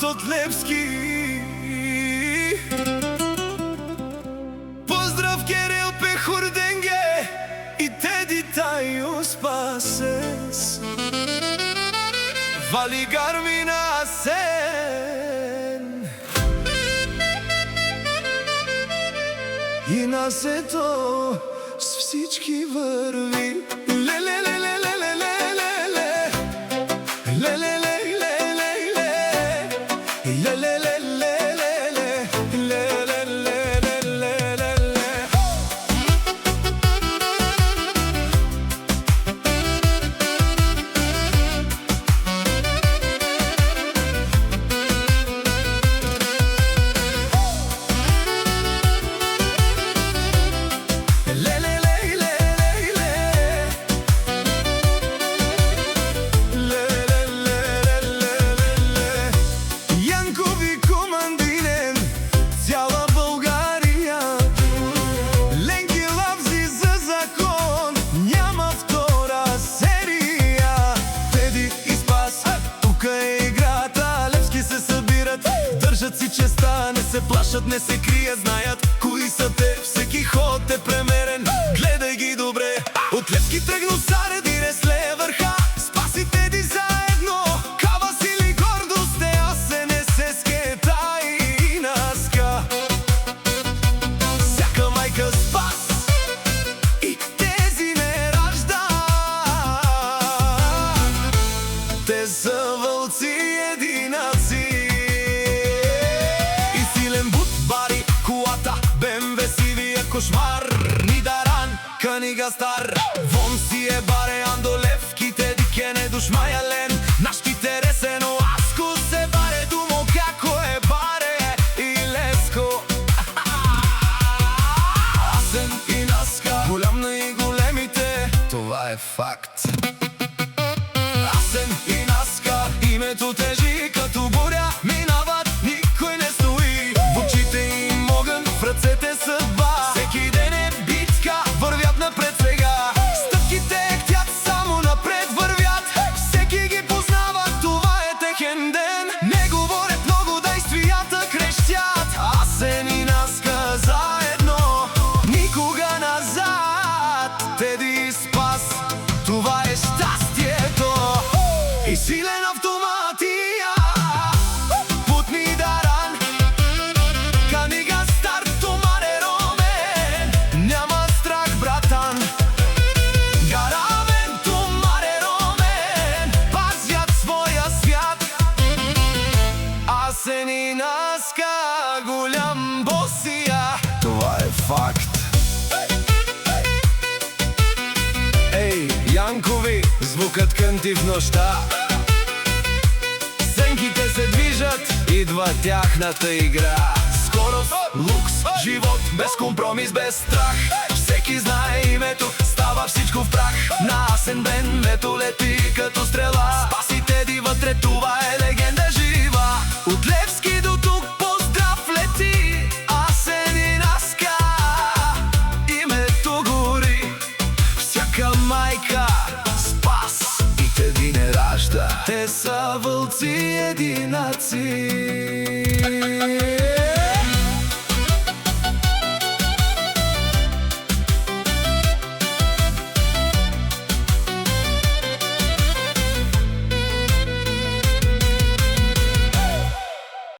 от Левски. Поздрав Кирил Пехурденге и Теди Тайо Спасес, Вали Гармина Асен и насето с всички върви. Държат си честа, не се плашат, не се крият, знаят кои са те. Всеки ход е премерен, гледай ги добре. От Левски тръгнал заради Ресле върха, спаси Теди заедно, кава сили гордост е, аз се не се скета и наска. Всяка майка спас и тези не ражда. Те са вълци единаци. Кошмар, Нидаран, Кънига стар. Вон си е баре Андо Левски, Теди Кене душмаялен. Нашки тересено Аско се баре думо како е баре и Леско. Асен и Наска, голям на и големите, това е факт. Асен и Наска, името тежи като буря, минават, никой не стои. В очите им огън, в ръцете съдба. Всеки ден е битка, вървят напред сега. Стъпките ектят, само напред вървят. Всеки ги познава, това е техен ден. Не говорят много, действията крещят. Асен и Наска заедно, никога назад. Теди Спас, това е щастието. И силен автоматия под Нидаран, Кънига стар, Томаре Ромен. Няма страх, братан, Гаравен, Томаре Ромен, пазят своя свят. Асен и Наска, голям босия, това е факт. Ей, Янкови, звукът кънти в нощта. Сенките се движат, идва тяхната игра. Скорост, лукс, живот, без компромис, без страх. Всеки знае името, става всичко в прах. На Асен времето лети като стрела. Спаси Теди вътре, това е легенда жива. От Левски до тук поздрав лети. Асен и Наска, името гори. Всяка майка спас и Теди не ражда. Те са вълци единаци.